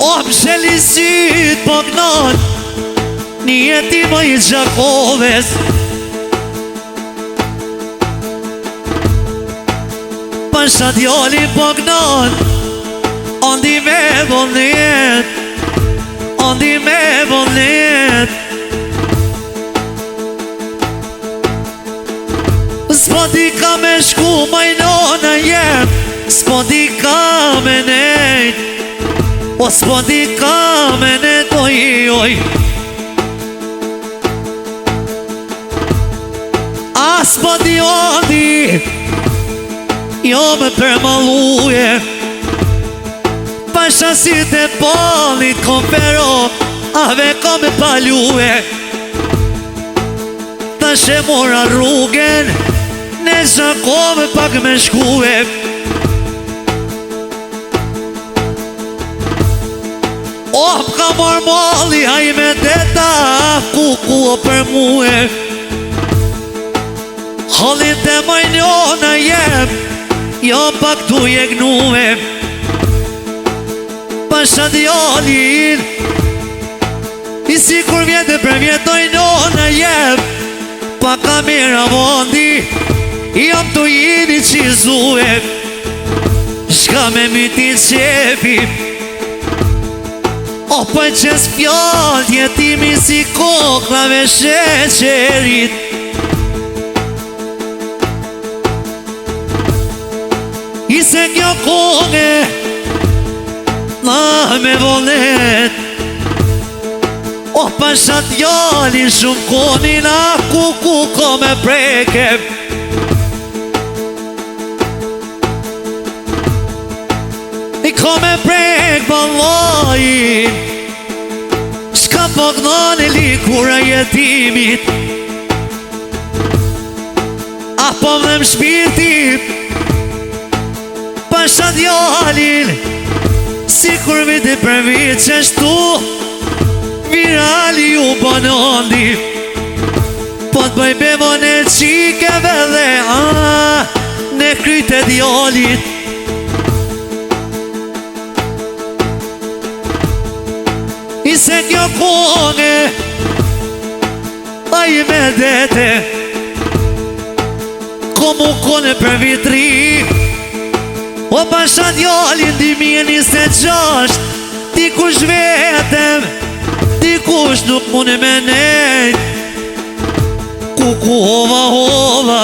O pshelisit po gnon një jeti më i Gjakoves. Pasha djali po gnon ondi me vullnet, ondi me vullnet. S'po di ka me shku majnona jem, s'po di ka me nejt, o s'po di ka me nejt, oj. A s'po di ondi, jo me përmaluje, pasha si të polit konfero, ave ko me paluje. Ta she mora rrugen, ne Gjakove pak me shkue. Oh, ka mor mali, haj me deta, kuku o për muhe. Hallit e majnjona jem, jo pak tu je gnue. Pasha djallin, i si kur vjetë për vjetoj nona jem, pa kamera vondi, jam të jini qizue. Shka me myti qefi, o për qes fjall, jetimi si koklave sheqerit. I se kjo konge, na me vollet, o pasha djallin shumë konin, a kuku ko me preke. I ko me prek balojin, shka po gnon e likura jetimit. Apo vdhem shpirtit, pasha djallin, si kur viti për vit qeshtu, virali u bonondi. Po t'bëj bevon e qikeve dhe ne kryte djallit. I se kjo konge, a i me dete, ko mu kone për vitri. O pasha djallin 2026, dikush vetem, dikush nuk mune me nejt. Kuku hova hova,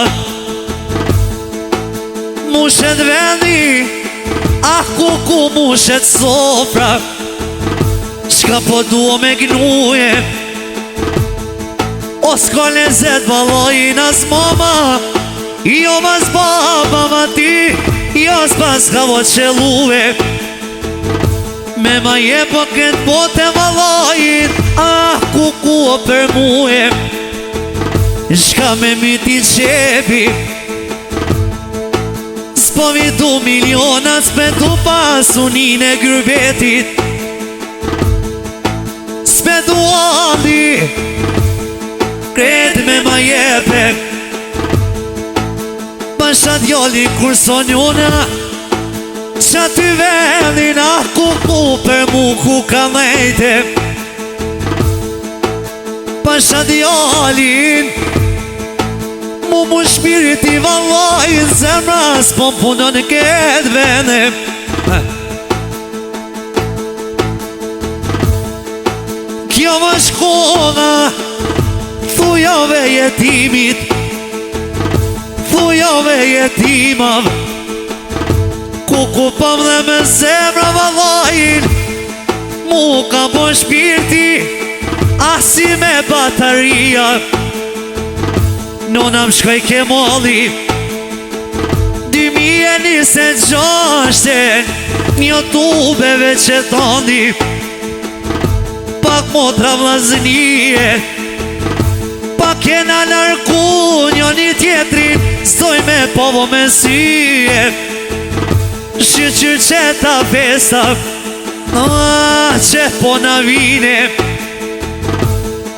mushet vendi, kuku mushet sofra. Shka po duo me gnuje, o s'ka lezet valojin as mama, jo mas baba ma ti, jo s'pas ka vo qelue. Me ma je po këtë bote valojin, kuku o për muhe. Shka me myti qepi, s'po vitu milionat, s'petu pasunin e grbetit. S'petu andi, kretë me ma jepe. Pasha djallin kur sonjona, qa ty vendin, kuku për mu ku ka nejte. Pasha djallin, mu shpiriti vallajin, zemra s'po punon këtë vene. Kjo më shkona, thujave jetimit, thujave jetimav. Kuku pëm dhe me zemra vallajin, mu ka po shpirti, asi me bataria. Nona më shkoj ke moli 2026, një tubeve që tondi, pak motra vlaznije, pak kena nërku një tjetrin, stoj me povo me syje. Shqyqyr që ta festa, që po na vine.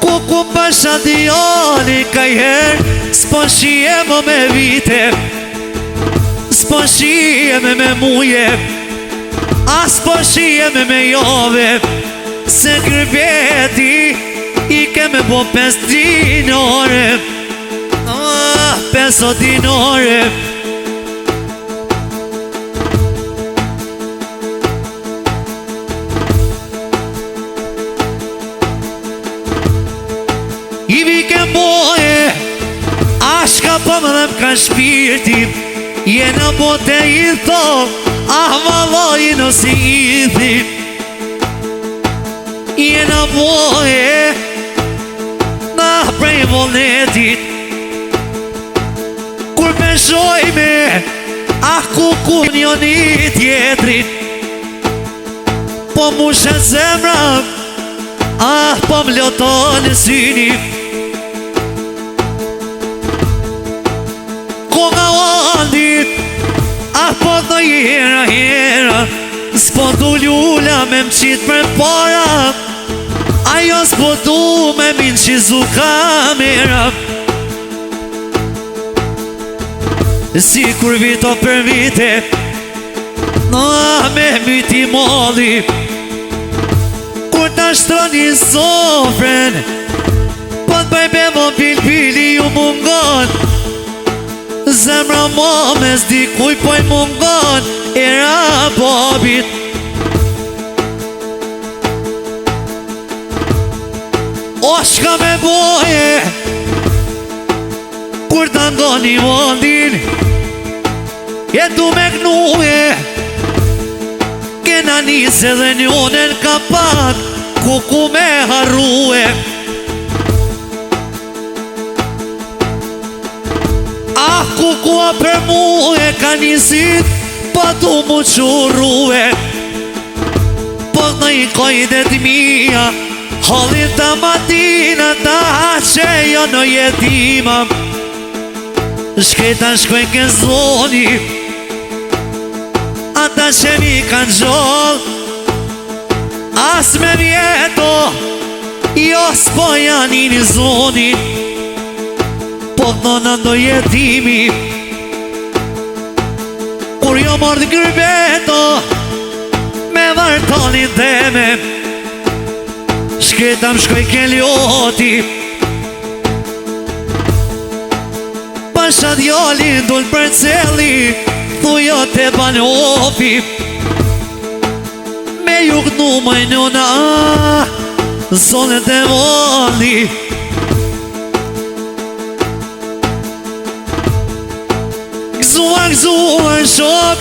Kuku pasha djali kajher, s'po shije më me vite, s'po shije me muje. As po shihem me jove, se gërbeti i keme po 5 dinore, 5 dinore. I viken boje, ashka po më dhe m'ka shpirti, jena bote i thot, valoj në si i thim. Jena boje, na prej volnetit, kur me shojme, ku një një tjetrit, po mu shet zemra, po m'loton në syni. Ko nga andit, po të hera, s'po du lula me m'qit për para, ajo s'po du me min qizu kamera. Si kur vito për vite, me myti molli, kur ta shtroni sofren, po t'baj bebo pili ju mungon, zemra mames dikuj po i mungon, era babit. O shka me boje, kur ta ngoni mondin, jetu me knue, kena nise dhe njonen ka pak, ku me harrue. Kukua për mu e ka njësit, pa tu mu qurrue, po në i kojdet mija, halin të matina ta që jo në jetima. Shketa shkojnë ke zoni, ata që mi kanë gjoll, as me vjeto, jo s'po janë i një zoni, po të në ndo jetimi, kur jo mordë gërbeto, me vartonin teme, shketa më shkoj ke ljoti, pasha djali ndull për celi, thujo te banopi, me ju kënu majnuna, zonet e voli. Gzuar shop,